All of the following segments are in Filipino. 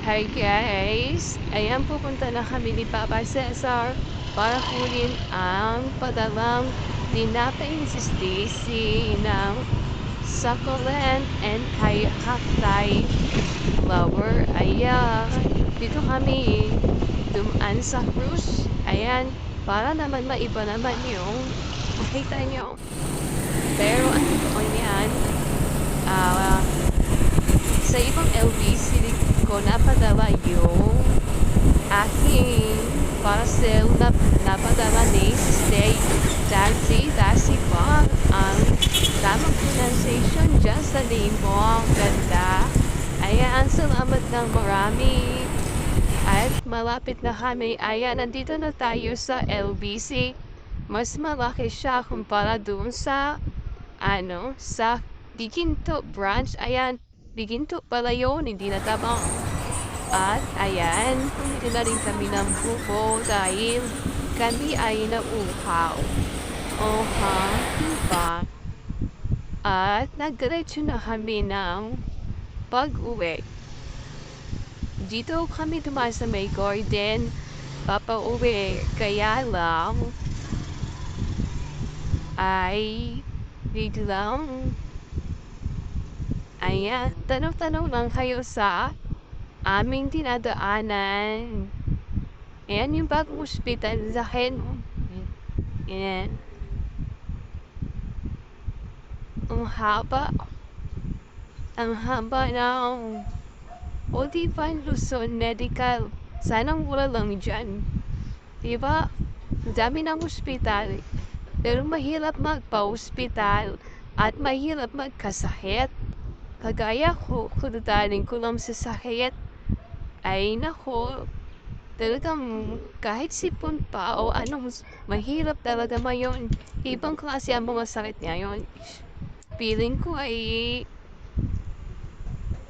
Hi guys! Ayan, pupunta na kami ni Papa Cesar para kunin ang padalang tinapay ni si Stacy ng succulent and cacti flower. Ayan, dito kami dumaan sa cruise. Ayan, para naman maiba naman yung makita nyo. Pero ano ko yan? Ah, sa ibang LBC ko napadala yung aking parcel na napadala ni si Stay Dasi Bang ang tamang pronunciation dyan sa name mo. Ang ganda. Ayan, salamat ng marami. At malapit na kami. Ayan, nandito na tayo sa LBC. Mas malaki siya kumpara doon sa sa Biginto branch. Ayan, Biginto pala yun, hindi na tabang. At ayan, pumili na rin kami ng buko dahil kami ay nauuhaw. Oha, diba? At nagdiretso na kami ng pag-uwi. Dito kami dumaan sa may garden, papauwi. Kaya lang, ay biglang ayan, tanong-tanong lang kayo sa aming dinadaanan. Ayan yung bagong ospital sa akin. Ayan. Ang haba. Ang haba ng Olivan Luzon Medical. Sanang wala lang dyan. Diba? Ang dami ng ospital. Pero mahirap magpa-ospital at mahirap magkasakit. Kagaya ko, kudadaling ko lang sa sakit, ay nako, talagang kahit sipon pa o anong mahirap talaga mayon. Ibang klase ang mga sakit ngayon. Feeling ko ay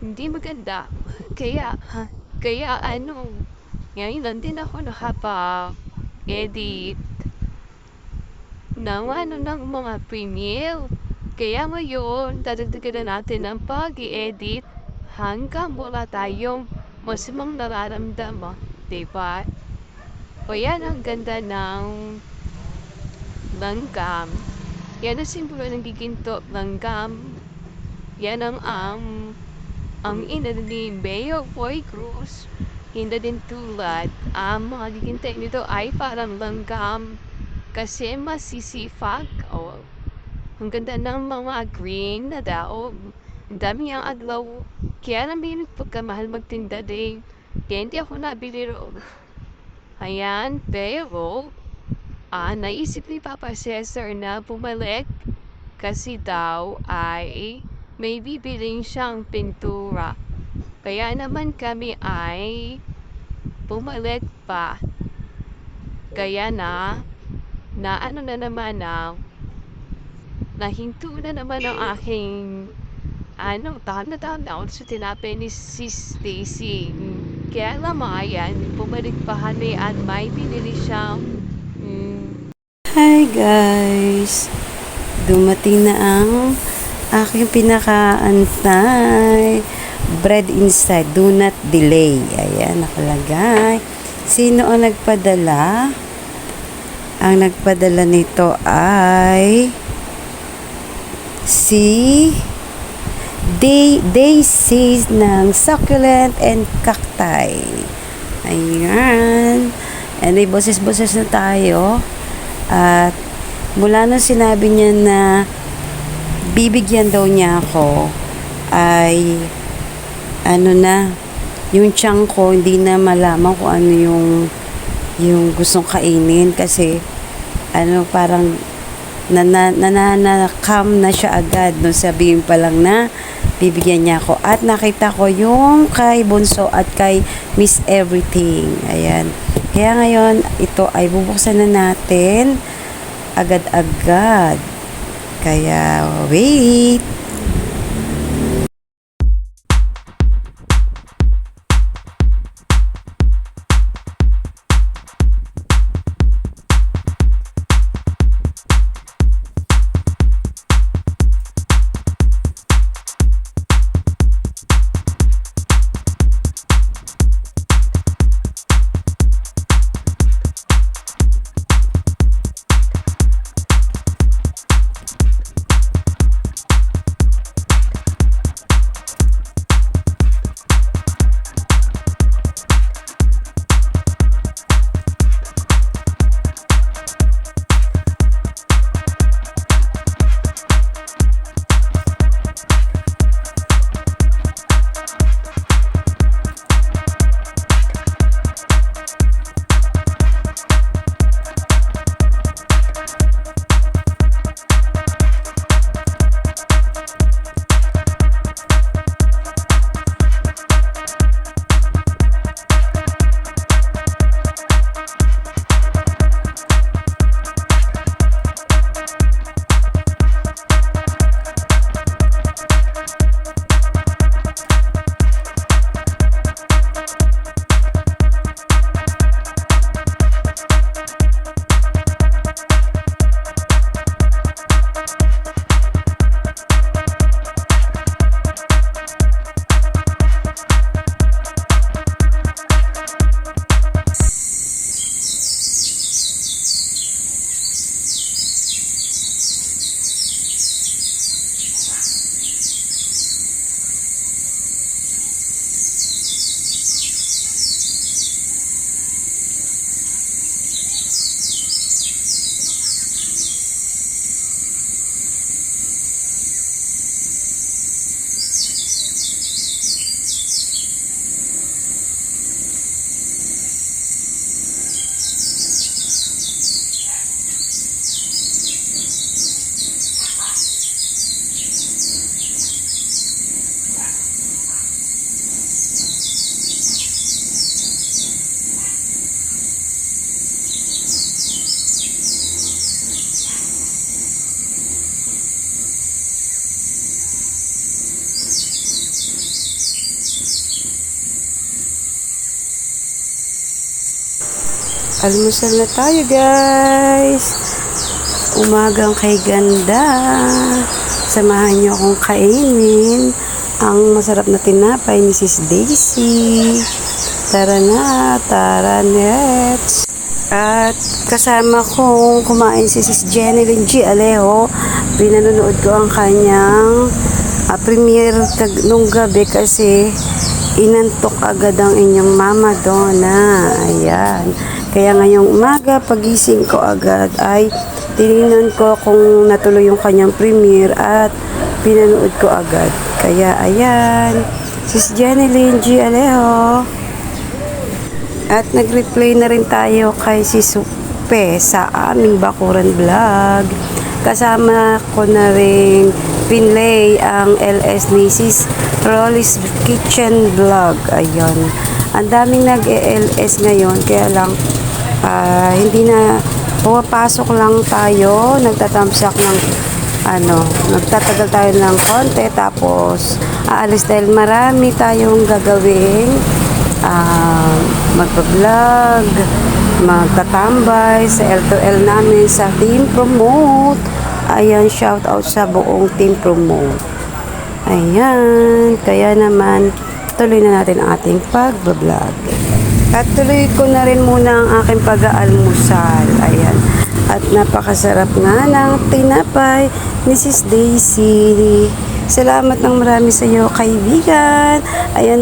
hindi maganda. Kaya ngayon lang din ako nakapa-edit ng ng mga premiere. Kaya ngayon, dadagdagan na natin ang pag-i-edit hanggang wala tayong masamang nararamdaman. Diba? O yan ang ganda ng langgam. Yan ang simbolo ng giginto langgam. Yan ang ina ni Mayor Boy Cruz. Hindi din tulad ang mga gigintay nito ay parang langgam kasi masisipag. O, ang ganda ng mga green na daw. Ang dami ang aglaw. Kaya namin pagkamahal magtinda din. Kaya hindi ako nabili ro. Ayan, pero naisip ni Papa Cesar na bumalik kasi daw ay may bibiling siyang pintura. Kaya naman kami ay bumalik pa. Kaya na ano na naman nahinto na naman ang aking tanda sa tinapay ni si Stacy. Kaya naman ayan, bumalik pa kami at may binili siyang Hi guys! Dumating na ang aking pinakaantay. Bread inside, do not delay. Ayan, nakalagay. Sino ang nagpadala? Ang nagpadala nito ay si Daisy ng Succulent and Cacti. Ayan. And may boses-boses na tayo. At mula nung sinabi niya na bibigyan daw niya ako, ay yung tiyan ko hindi na malaman kung ano yung gustong kainin kasi parang nananakam na siya agad nung sabihin pa lang na bibigyan niya ako. At nakita ko yung kay Bunso at kay Miss Everything. Ayan. Kaya ngayon, ito ay bubuksan na natin agad-agad. Kaya, wait! Almusal na tayo, guys. Umagang kay ganda. Samahan niyo akong kainin ang masarap na tinapay ni Sis Daisy. Tara na, tara let's. At kasama kong kumain si Sis Jeneline G. Alejo. Pinanonood ko ang kanyang premiere nung gabi kasi inantok agad ang inyong Mama Donna. Ayan. Kaya ngayong umaga, pagising ko agad ay tinignan ko kung natuloy yung kanyang premiere at pinanood ko agad. Kaya ayan, Sis Jeneline G. Alejo. At nag-replay na rin tayo kay Sis Supe sa aming Bakuran Vlog. Kasama ko na rin pinlay ang LS ni Sis Rolly's Kitchen Vlog. Ayun. Ang daming nag-LS ngayon, kaya lang hindi na pumapasok lang tayo, nagtatamsak ng nagtatagal tayo ng konti tapos aalis dahil marami tayong gagawin, magpa-vlog, magtatambay sa L2L namin sa Team Promote. Ayan, shout out sa buong Team Promote. Ayan, kaya naman tuloy na natin ang ating pag-vlog. At tuloy ko na rin muna ang aking pag-aalmusal. Ayan. At napakasarap nga ng tinapay ni Sis Daisy. Salamat ng marami sa iyo, kaibigan. Ayan,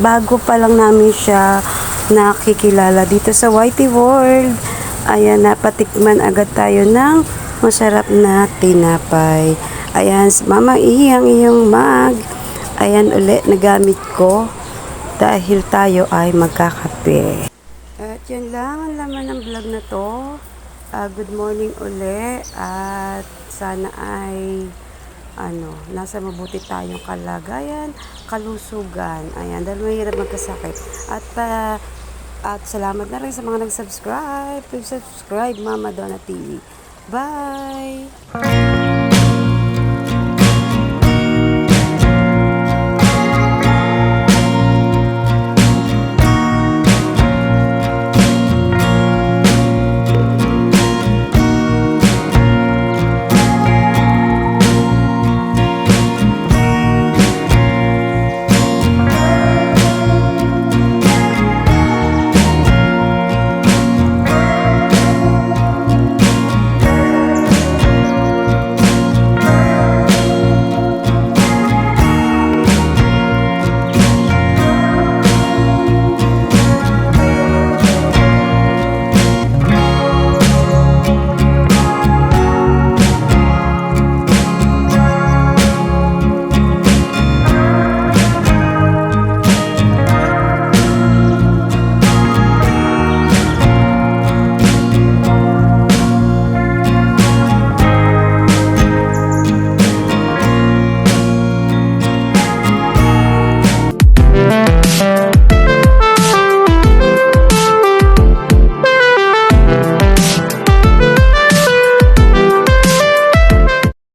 bago pa lang namin siya nakikilala dito sa Whitey World. Ayan, napatikman agad tayo ng masarap na tinapay. Ayan, Mama Ihi, ang iyong mug. Ayan ulit, nagamit ko dahil tayo ay magkakape. At yan lang ang laman ng vlog na to. Good morning uli at sana ay nasa mabuti tayong kalagayan, kalusugan. Ayan, dahil mahirap magkasakit. At salamat na rin sa mga nag-subscribe. Please subscribe Mama Donna TV. Bye!